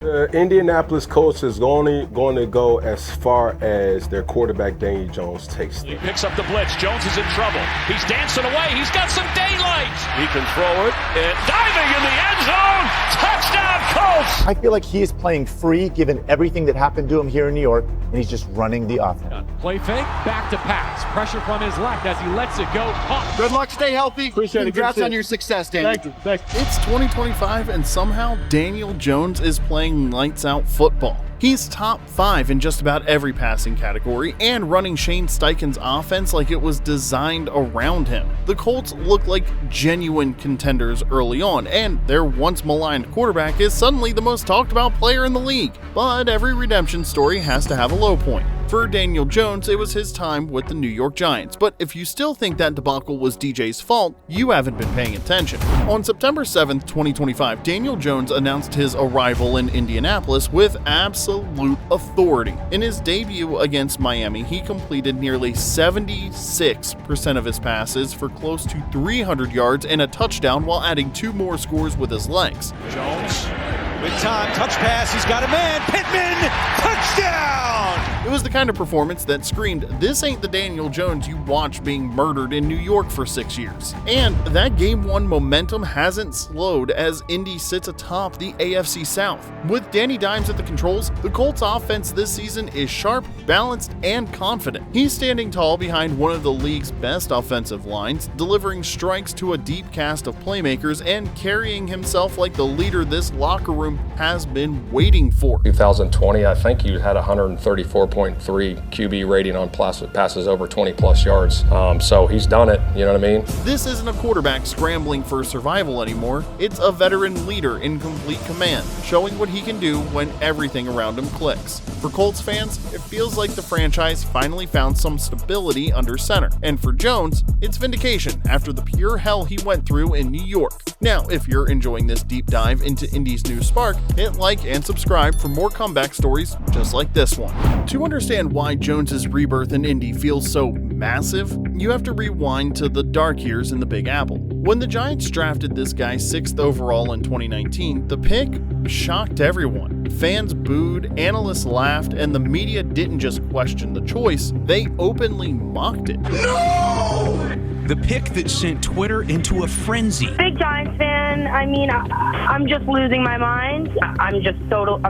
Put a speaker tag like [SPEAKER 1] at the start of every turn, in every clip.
[SPEAKER 1] The Indianapolis Colts is only going to go as far as their quarterback Daniel Jones takes them.
[SPEAKER 2] He picks up the blitz. Jones is in trouble. He's dancing away. He's got some daylight. He can throw it. And diving in the end zone. Touchdown, Colts!
[SPEAKER 3] I feel like he is playing free given everything that happened to him here in New York, and he's just running the offense.
[SPEAKER 4] Play fake, back to pass. Pressure from his left as he lets it go. Pop.
[SPEAKER 5] Good luck, stay healthy.
[SPEAKER 1] Appreciate it.
[SPEAKER 5] Congrats on your success, Daniel.
[SPEAKER 1] Thank you. Thank you.
[SPEAKER 6] It's 2025 and somehow Daniel Jones is playing lights out football. He's top 5 in just about every passing category and running Shane Steichen's offense like it was designed around him. The Colts look like genuine contenders early on, and their once maligned quarterback is suddenly the most talked about player in the league. But every redemption story has to have a low point. For Daniel Jones, it was his time with the New York Giants, but if you still think that debacle was DJ's fault, you haven't been paying attention. On September 7th, 2025, Daniel Jones announced his arrival in Indianapolis with absolute authority. In his debut against Miami, he completed nearly 76% of his passes for close to 300 yards and a touchdown while adding 2 more scores with his legs.
[SPEAKER 2] Jones with time, touch pass, he's got a man, Pittman, touchdown!
[SPEAKER 6] It was the kind of performance that screamed, this ain't the Daniel Jones you watched being murdered in New York for 6 years. And that Game 1 momentum hasn't slowed as Indy sits atop the AFC South. With Danny Dimes at the controls, the Colts offense this season is sharp, balanced, and confident. He's standing tall behind one of the league's best offensive lines, delivering strikes to a deep cast of playmakers and carrying himself like the leader this locker room has been waiting for.
[SPEAKER 7] 2020, I think you had 134.3 QB rating on passes over 20 plus yards. So he's done it, you know what I mean?
[SPEAKER 6] This isn't a quarterback scrambling for survival anymore. It's a veteran leader in complete command, showing what he can do when everything around him clicks. For Colts fans, it feels like the franchise finally found some stability under center. And for Jones, it's vindication after the pure hell he went through in New York. Now, if you're enjoying this deep dive into Indy's new spark, hit like and subscribe for more comeback stories just like this one. To understand why Jones's rebirth in Indy feels so massive, you have to rewind to the dark years in the Big Apple. When the Giants drafted this guy 6th overall in 2019, the pick shocked everyone. Fans booed, analysts laughed, and the media didn't just question the choice, they openly mocked it.
[SPEAKER 8] No! The pick that sent Twitter into a frenzy.
[SPEAKER 9] Big Giants fan. I mean, I'm just losing my mind. I'm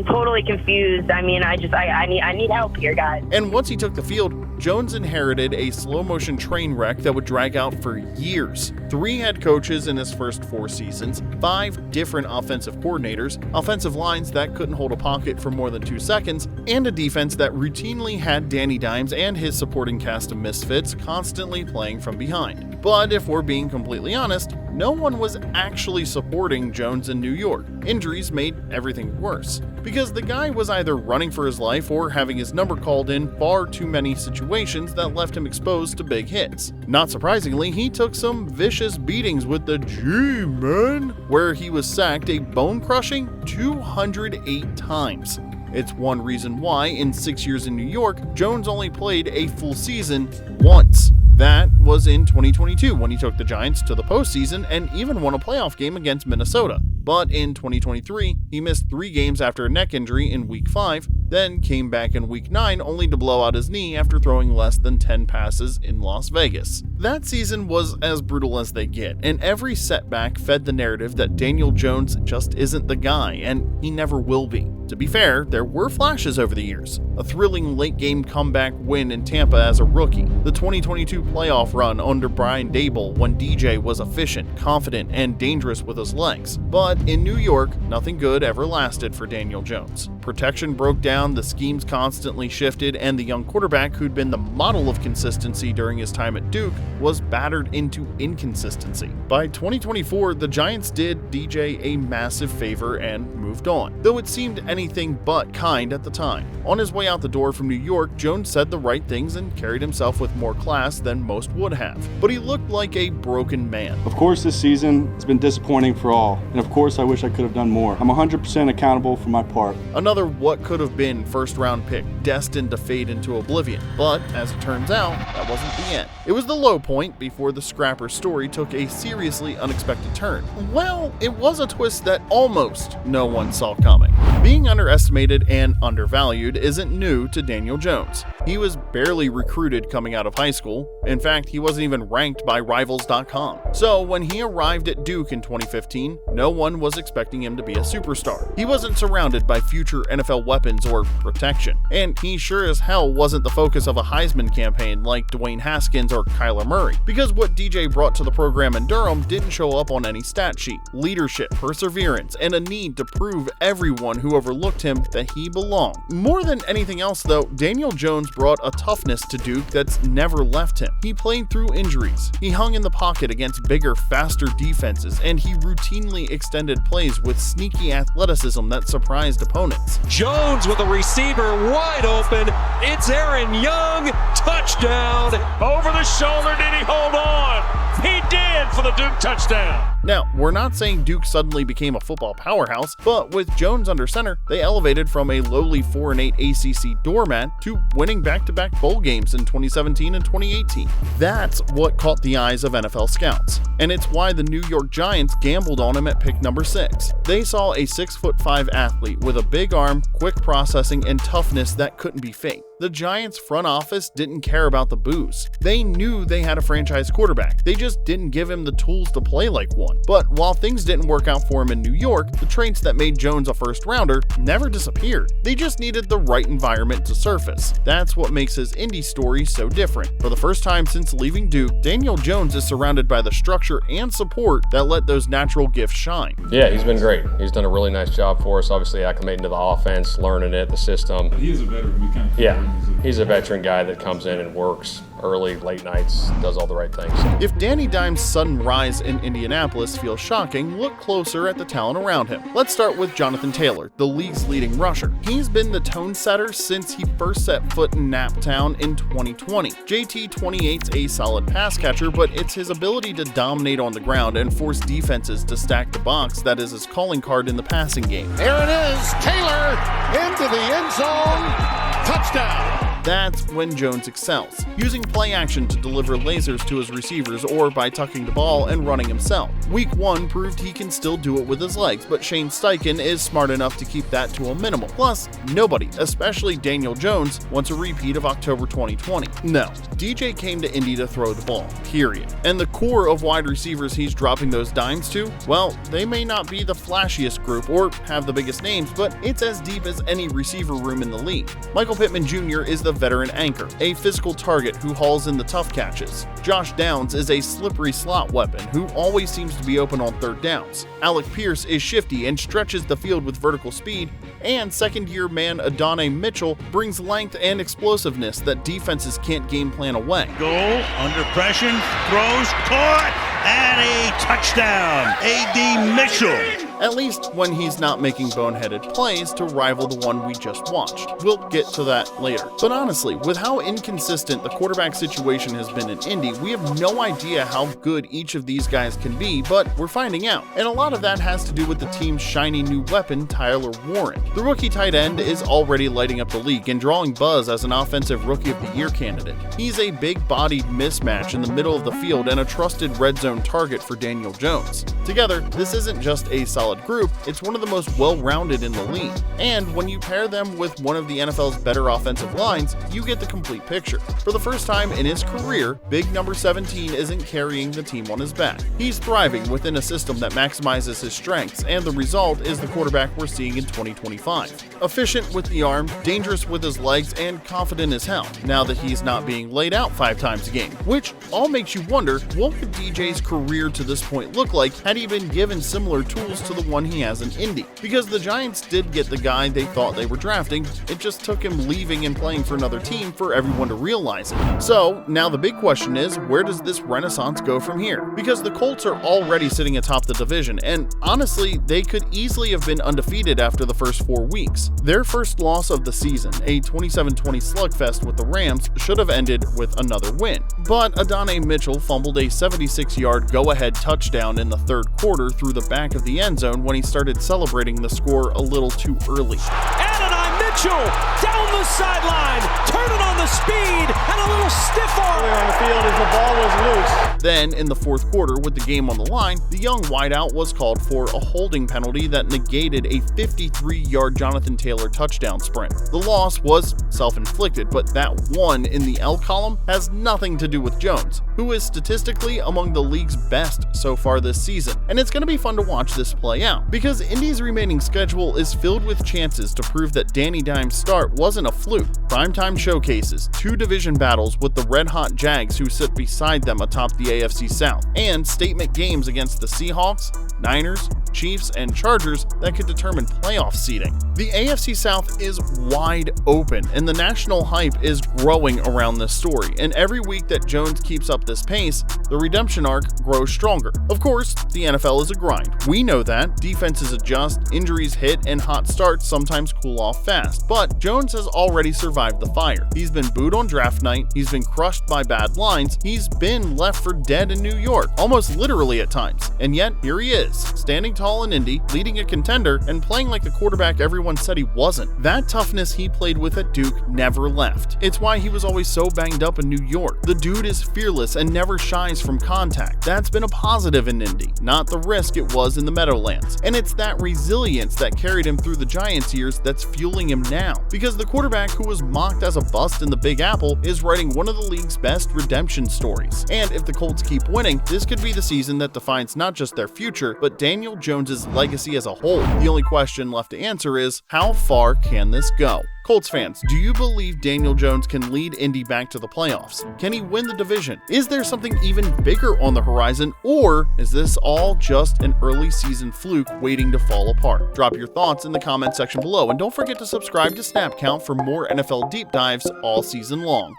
[SPEAKER 9] totally confused. I mean, I need help here, guys.
[SPEAKER 6] And once he took the field, Jones inherited a slow-motion train wreck that would drag out for years. 3 head coaches in his first 4 seasons, 5 different offensive coordinators, offensive lines that couldn't hold a pocket for more than 2 seconds, and a defense that routinely had Danny Dimes and his supporting cast of misfits constantly playing from behind. But if we're being completely honest, no one was actually supporting Jones in New York. Injuries made everything worse, because the guy was either running for his life or having his number called in far too many situations that left him exposed to big hits. Not surprisingly, he took some vicious beatings with the G-Man, where he was sacked a bone-crushing 208 times. It's one reason why, in 6 years in New York, Jones only played a full season once. That was in 2022 when he took the Giants to the postseason and even won a playoff game against Minnesota. But in 2023, he missed 3 games after a neck injury in Week 5, then came back in Week 9 only to blow out his knee after throwing less than 10 passes in Las Vegas. That season was as brutal as they get, and every setback fed the narrative that Daniel Jones just isn't the guy, and he never will be. To be fair, there were flashes over the years. A thrilling late-game comeback win in Tampa as a rookie, the 2022 playoff run under Brian Daboll when DJ was efficient, confident, and dangerous with his legs. But in New York, nothing good ever lasted for Daniel Jones. Protection broke down, the schemes constantly shifted, and the young quarterback who'd been the model of consistency during his time at Duke was battered into inconsistency. By 2024, the Giants did DJ a massive favor and moved on, though it seemed anything but kind at the time. On his way out the door from New York, Jones said the right things and carried himself with more class than most would have, but he looked like a broken man.
[SPEAKER 10] Of course, this season has been disappointing for all, and of course I wish I could have done more. I'm 100% accountable for my part.
[SPEAKER 6] Another what could have been first-round pick destined to fade into oblivion, but as it turns out, that wasn't the end. It was the low point before the Scrapper story took a seriously unexpected turn. Well, it was a twist that almost no one saw coming. Being underestimated and undervalued isn't new to Daniel Jones. He was barely recruited coming out of high school. In fact, he wasn't even ranked by Rivals.com. So when he arrived at Duke in 2015, no one was expecting him to be a superstar. He wasn't surrounded by future NFL weapons or protection. And he sure as hell wasn't the focus of a Heisman campaign like Dwayne Haskins or Kyler Murray. Because what DJ brought to the program in Durham didn't show up on any stat sheet. Leadership, perseverance, and a need to prove everyone who overlooked him that he belonged. More than anything else though, Daniel Jones brought a toughness to Duke that's never left him. He played through injuries. He hung in the pocket against bigger, faster defenses, and he routinely extended plays with sneaky athleticism that surprised opponents.
[SPEAKER 4] Jones with a receiver wide open. It's Aaron Young. Touchdown.
[SPEAKER 2] Over the shoulder, did he hold on? He did for the Duke touchdown.
[SPEAKER 6] Now, we're not saying Duke suddenly became a football powerhouse, but with Jones under center, they elevated from a lowly 4-8 ACC doormat to winning back-to-back bowl games in 2017 and 2018. That's what caught the eyes of NFL scouts, and it's why the New York Giants gambled on him at pick number 6. They saw a 6'5" athlete with a big arm, quick processing, and toughness that couldn't be faked. The Giants front office didn't care about the boost. They knew they had a franchise quarterback. They just didn't give him the tools to play like one. But while things didn't work out for him in New York, the traits that made Jones a first rounder never disappeared. They just needed the right environment to surface. That's what makes his Indy story so different. For the first time since leaving Duke, Daniel Jones is surrounded by the structure and support that let those natural gifts shine.
[SPEAKER 7] Yeah, he's been great. He's done a really nice job for us, obviously acclimating to the offense, learning it, the system.
[SPEAKER 11] He is a veteran.
[SPEAKER 7] He's a veteran guy that comes in and works early, late nights, does all the right things.
[SPEAKER 6] If Danny Dimes' sudden rise in Indianapolis feels shocking, look closer at the talent around him. Let's start with Jonathan Taylor, the league's leading rusher. He's been the tone setter since he first set foot in Naptown in 2020. JT 28's a solid pass catcher, but it's his ability to dominate on the ground and force defenses to stack the box that is his calling card in the passing game.
[SPEAKER 5] There it is. Taylor into the end zone. Touchdown.
[SPEAKER 6] That's when Jones excels, using play action to deliver lasers to his receivers or by tucking the ball and running himself. Week 1 proved he can still do it with his legs, but Shane Steichen is smart enough to keep that to a minimum. Plus, nobody, especially Daniel Jones, wants a repeat of October 2020. No, DJ came to Indy to throw the ball, period. And the core of wide receivers he's dropping those dimes to, well, they may not be the flashiest group or have the biggest names, but it's as deep as any receiver room in the league. Michael Pittman Jr. is the veteran anchor, a physical target who hauls in the tough catches. Josh Downs is a slippery slot weapon who always seems to be open on third downs. Alec Pierce is shifty and stretches the field with vertical speed, and second-year man Adonai Mitchell brings length and explosiveness that defenses can't game plan away.
[SPEAKER 12] Goal, under pressure, throws, caught, and a touchdown. A.D. Mitchell.
[SPEAKER 6] At least when he's not making boneheaded plays to rival the one we just watched. We'll get to that later. But honestly, with how inconsistent the quarterback situation has been in Indy, we have no idea how good each of these guys can be, but we're finding out. And a lot of that has to do with the team's shiny new weapon, Tyler Warren. The rookie tight end is already lighting up the league and drawing buzz as an offensive rookie of the year candidate. He's a big-bodied mismatch in the middle of the field and a trusted red zone target for Daniel Jones. Together, this isn't just a solid group, it's one of the most well-rounded in the league. And when you pair them with one of the NFL's better offensive lines, you get the complete picture. For the first time in his career, big number 17 isn't carrying the team on his back. He's thriving within a system that maximizes his strengths, and the result is the quarterback we're seeing in 2025. Efficient with the arm, dangerous with his legs, and confident as hell, now that he's not being laid out 5 times a game. Which all makes you wonder, what would DJ's career to this point look like had he been given similar tools to the one he has in Indy? Because the Giants did get the guy they thought they were drafting, it just took him leaving and playing for another team for everyone to realize it. So now the big question is, where does this renaissance go from here? Because the Colts are already sitting atop the division, and honestly, they could easily have been undefeated after the first 4 weeks. Their first loss of the season, a 27-20 slugfest with the Rams, should have ended with another win. But Adonai Mitchell fumbled a 76-yard go-ahead touchdown in the third quarter through the back of the end zone when he started celebrating the score a little too early.
[SPEAKER 4] Adonai Mitchell down the sideline, turning on the speed, got a little stiff arm.
[SPEAKER 6] On the field as the ball was loose. Then, in the fourth quarter, with the game on the line, the young wideout was called for a holding penalty that negated a 53-yard Jonathan Taylor touchdown sprint. The loss was self-inflicted, but that 1 in the L column has nothing to do with Jones, who is statistically among the league's best so far this season. And it's going to be fun to watch this play out, because Indy's remaining schedule is filled with chances to prove that Danny Dimes' start wasn't a fluke. Primetime showcases, 2 division battles with the red-hot Jags who sit beside them atop the AFC South, and statement games against the Seahawks, Niners, Chiefs, and Chargers that could determine playoff seeding. The AFC South is wide open, and the national hype is growing around this story, and every week that Jones keeps up this pace, the redemption arc grows stronger. Of course, the NFL is a grind. We know that. Defenses adjust, injuries hit, and hot starts sometimes cool off fast, but Jones has already survived the fire. He's been booed on draft night, he's been crushed by bad lines, he's been left for dead in New York, almost literally at times, and yet here he is, standing tall in Indy, leading a contender, and playing like the quarterback everyone said he wasn't. That toughness he played with at Duke never left. It's why he was always so banged up in New York. The dude is fearless and never shies from contact. That's been a positive in Indy, not the risk it was in the Meadowlands. And it's that resilience that carried him through the Giants years that's fueling him now, because the quarterback who was mocked as a bust in the Big Apple is writing one of the league's best redemption stories. And if the Colts keep winning, this could be the season that defines not just their future, but Daniel Jones's legacy as a whole. The only question left to answer is, how far can this go? Colts fans, do you believe Daniel Jones can lead Indy back to the playoffs? Can he win the division? Is there something even bigger on the horizon, or is this all just an early season fluke waiting to fall apart? Drop your thoughts in the comment section below, and don't forget to subscribe to Snap Count for more NFL deep dives all season long.